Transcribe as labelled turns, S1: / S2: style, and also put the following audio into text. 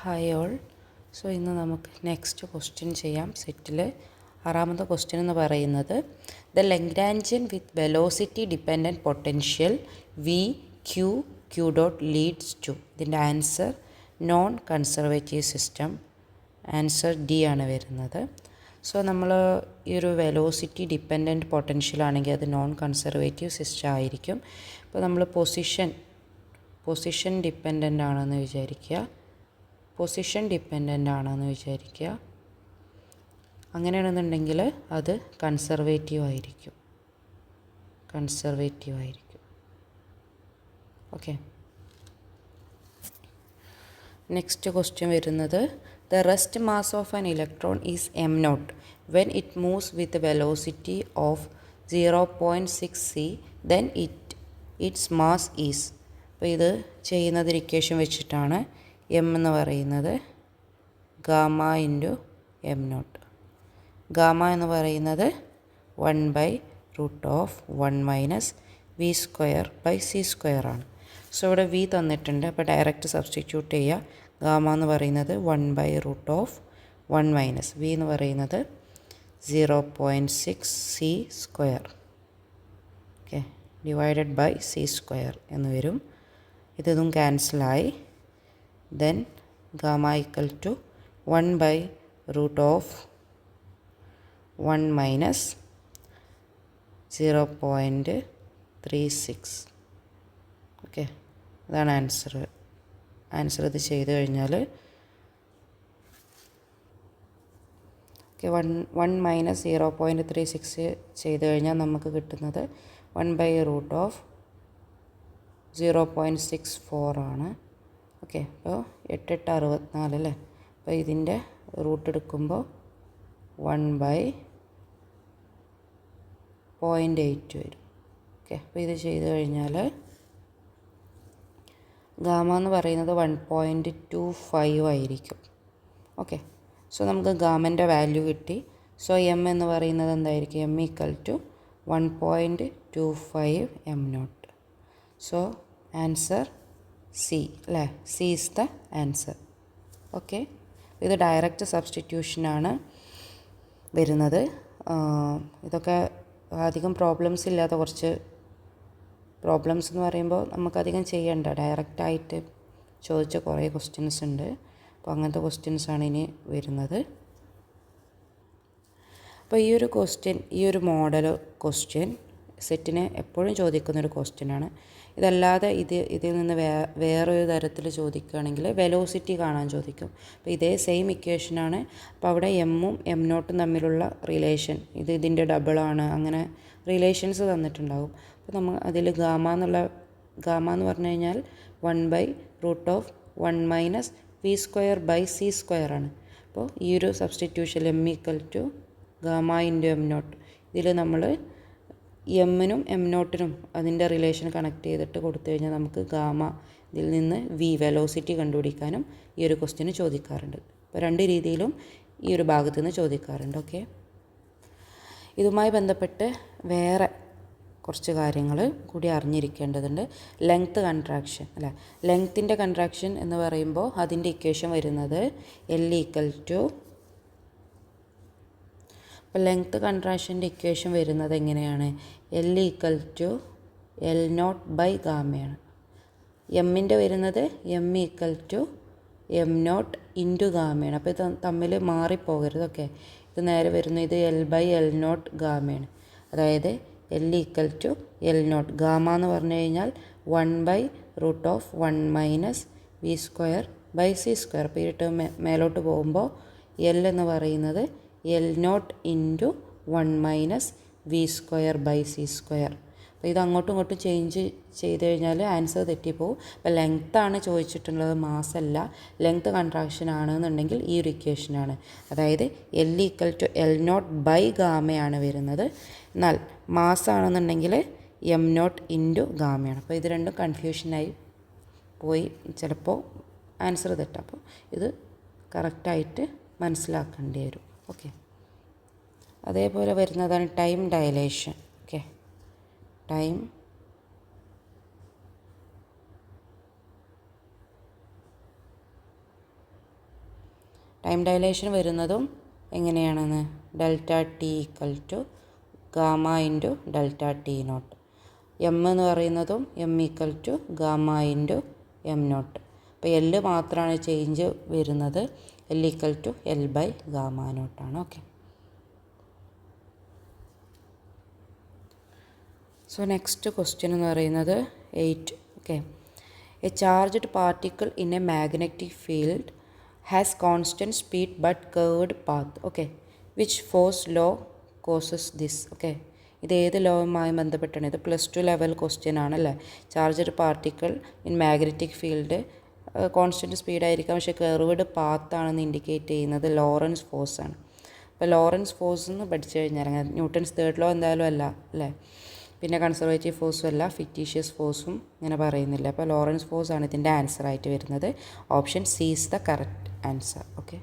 S1: Hi all. So ഇന്ന് നമുക്ക് next question ചെയ്യാം. സെറ്റിൽ ആറാമത്തെ ക്വസ്റ്റ്യൻ എന്ന് പറയുന്നത് the Lagrangian with velocity dependent potential V q q dot leads to. ഇതിൻ്റെ answer non conservative system. Answer D ആണ് വരുന്നത്. സോ നമ്മൾ ഈ ഒരു വെലോസിറ്റി ഡിപ്പെൻഡൻറ്റ് പൊട്ടൻഷ്യൽ ആണെങ്കിൽ അത് നോൺ കൺസർവേറ്റീവ് സിസ്റ്റം ആയിരിക്കും. ഇപ്പോൾ നമ്മൾ പൊസിഷൻ ഡിപ്പെൻഡൻ്റ് ആണെന്ന് വിചാരിക്കുക. അങ്ങനെയാണെന്നുണ്ടെങ്കിൽ അത് കൺസർവേറ്റീവ് ആയിരിക്കും. ഓക്കെ. നെക്സ്റ്റ് ക്വസ്റ്റ്യൻ വരുന്നത് the rest mass of an electron is m naught when it moves with velocity of 0.6 c then its mass is. അപ്പോൾ ഇത് ചെയ്യുന്നത് ഇക്വേഷൻ വെച്ചിട്ടാണ്. എം എന്ന് പറയുന്നത് gamma into M naught. Gamma എന്ന് പറയുന്നത് 1/√1 - v²/c² ആണ്. സോ ഇവിടെ v തന്നിട്ടുണ്ട്. അപ്പോൾ ഡയറക്റ്റ് സബ്സ്റ്റിറ്റ്യൂട്ട് ചെയ്യുക. ഗാമ എന്ന് പറയുന്നത് 1/√1 - v എന്ന് പറയുന്നത് 0.6 c². Okay, divided by c² എന്ന് വരും. ഇതും ക്യാൻസലായി. Then gamma equal to 1/√1 - 0.36. Okay, അതാണ് ആൻസർ. ഇത് ചെയ്ത് കഴിഞ്ഞാൽ ഓക്കെ 1 - 0.36 ചെയ്ത് കഴിഞ്ഞാൽ നമുക്ക് കിട്ടുന്നത് 1/√0.64 ആണ്. ഓക്കെ, അപ്പോൾ 8 8 64 അല്ലേ. അപ്പോൾ ഇതിൻ്റെ റൂട്ട് എടുക്കുമ്പോൾ 1/0.8 വരും. ഓക്കെ, അപ്പോൾ ഇത് ചെയ്ത് കഴിഞ്ഞാൽ ഗാമ എന്ന് പറയുന്നത് 1.25 ആയിരിക്കും. ഓക്കെ, സോ നമുക്ക് ഗാമൻ്റെ വാല്യൂ കിട്ടി. സോ എം എന്ന് പറയുന്നത് എന്തായിരിക്കും? M equal to 1.25 M naught. So answer C അല്ലേ. C is the answer. Okay, ഇത് ഡയറക്റ്റ് സബ്സ്റ്റിറ്റ്യൂഷനാണ് വരുന്നത്. ഇതൊക്കെ അധികം പ്രോബ്ലംസ് ഇല്ലാത്ത കുറച്ച് പ്രോബ്ലംസ് എന്ന് പറയുമ്പോൾ നമുക്കധികം ചെയ്യണ്ട, ഡയറക്റ്റായിട്ട് ചോദിച്ച കുറേ ക്വസ്റ്റ്യൻസ് ഉണ്ട്. അപ്പോൾ അങ്ങനത്തെ ക്വസ്റ്റ്യൻസാണ് ഇനി വരുന്നത്. അപ്പോൾ ഈ ഒരു മോഡൽ ക്വസ്റ്റ്യൻ സെറ്റിന് എപ്പോഴും ചോദിക്കുന്നൊരു ക്വസ്റ്റ്യനാണ്. ഇതല്ലാതെ ഇതിൽ നിന്ന് വേറൊരു തരത്തിൽ ചോദിക്കുകയാണെങ്കിൽ വെലോസിറ്റി കാണാൻ ചോദിക്കും. അപ്പോൾ ഇതേ സെയിം ഇക്വേഷനാണ്. അപ്പോൾ അവിടെ എമ്മും എം നോട്ടും തമ്മിലുള്ള റിലേഷൻ ഇതിൻ്റെ ഡബിളാണ്. അങ്ങനെ റിലേഷൻസ് തന്നിട്ടുണ്ടാകും. അപ്പോൾ നമ്മൾ അതിൽ ഗാമ എന്ന് പറഞ്ഞു കഴിഞ്ഞാൽ 1/√1 - v²/c² ആണ്. അപ്പോൾ ഈ ഒരു substitution m equal to gamma into M naught. ഇതിൽ നമ്മൾ എമ്മിനും എം നോട്ടിനും അതിൻ്റെ റിലേഷൻ കണക്ട് ചെയ്തിട്ട് കൊടുത്തു കഴിഞ്ഞാൽ നമുക്ക് ഗാമ ഇതിൽ നിന്ന് വി വെലോസിറ്റി കണ്ടുപിടിക്കാനും ഈ ഒരു ക്വസ്റ്റ്യന് ചോദിക്കാറുണ്ട്. അപ്പോൾ രണ്ട് രീതിയിലും ഈ ഒരു ഭാഗത്തു നിന്ന് ചോദിക്കാറുണ്ട്. ഓക്കെ, ഇതുമായി ബന്ധപ്പെട്ട് വേറെ കുറച്ച് കാര്യങ്ങൾ കൂടി അറിഞ്ഞിരിക്കേണ്ടതുണ്ട്. ലെങ്ത്ത് കൺട്രാക്ഷൻ അല്ലേ. ലെങ്ത്തിൻ്റെ കൺട്രാക്ഷൻ എന്ന് പറയുമ്പോൾ അതിൻ്റെ ഇക്വേഷൻ വരുന്നത് L ഈക്വൽ ടു. അപ്പോൾ ലെങ്ത്ത് കൺട്രാക്ഷൻ്റെ ഇക്വേഷൻ വരുന്നത് എങ്ങനെയാണ്? L equal to L naught by ഗാമയാണ്. എമ്മിൻ്റെ വരുന്നത് M equal to M naught into ഗാമയാണ്. അപ്പോൾ ഇത് തമ്മിൽ മാറിപ്പോകരുത്. ഓക്കെ, ഇത് നേരെ വരുന്നു. ഇത് L/L നോട്ട് ഗാമയാണ്. അതായത് L equal to L naught. Gamma എന്ന് പറഞ്ഞു കഴിഞ്ഞാൽ 1/√1 - v²/c². അപ്പോൾ ഈ ടേം മേലോട്ട് പോകുമ്പോൾ L എന്ന് പറയുന്നത് L നോട്ട് ഇൻറ്റു 1 - v²/c². അപ്പോൾ ഇത് അങ്ങോട്ടും ഇങ്ങോട്ടും ചേഞ്ച് ചെയ്ത് കഴിഞ്ഞാൽ ആൻസർ തെറ്റിപ്പോവും. അപ്പോൾ ലെങ്ത്താണ് ചോദിച്ചിട്ടുള്ളത്, മാസല്ല. ലെങ്ത്ത് കൺട്രാക്ഷൻ ആണെന്നുണ്ടെങ്കിൽ ഈ ഒരു ഇക്വേഷനാണ്. അതായത് L equal to L naught by ഗാമയാണ് വരുന്നത്. എന്നാൽ മാസാണെന്നുണ്ടെങ്കിൽ എം നോട്ട് ഇൻറ്റു ഗാമയാണ്. അപ്പോൾ ഇത് രണ്ടും കൺഫ്യൂഷനായി പോയി ചിലപ്പോൾ ആൻസർ തെറ്റാം. അപ്പോൾ ഇത് കറക്റ്റായിട്ട് മനസ്സിലാക്കേണ്ടി വരും. ഓക്കെ, അതേപോലെ വരുന്നതാണ് time dilation. Okay, time time dilation വരുന്നതും എങ്ങനെയാണെന്ന് delta T equal to gamma into delta T naught. M എന്ന് പറയുന്നതും M equal to gamma into M naught. അപ്പോൾ എൽ മാത്രമാണ് ചേഞ്ച് വരുന്നത്. L equal to L by gamma നോട്ടാണ്. Okay. So next question എന്ന് പറയുന്നത് 8. Okay. A charged particle in a magnetic field has constant speed but curved path. Okay. Which force law causes this. Okay. ഇത് ഏത് ലോവുമായി ബന്ധപ്പെട്ടാണ്? ഇത് +2 level question ആണല്ലേ. Charged particle in magnetic field constant സ്പീഡായിരിക്കാം, പക്ഷേ കർവ്ഡ് പാത്താണെന്ന് ഇൻഡിക്കേറ്റ് ചെയ്യുന്നത് ലോറൻസ് ഫോഴ്സ് ആണ്. അപ്പോൾ ലോറൻസ് ഫോഴ്സ് എന്ന് പഠിച്ചു കഴിഞ്ഞാൽ ന്യൂട്ടൺസ് തേർഡ് ലോ എന്തായാലും അല്ല അല്ലേ. പിന്നെ കൺസർവേറ്റീവ് ഫോഴ്സും അല്ല, ഫിക്റ്റീഷ്യസ് ഫോഴ്സും ഇങ്ങനെ പറയുന്നില്ല. അപ്പോൾ ലോറൻസ് ഫോഴ്സ് ആണ് ഇതിൻ്റെ ആൻസർ ആയിട്ട് വരുന്നത്. Option C is the correct answer. Okay.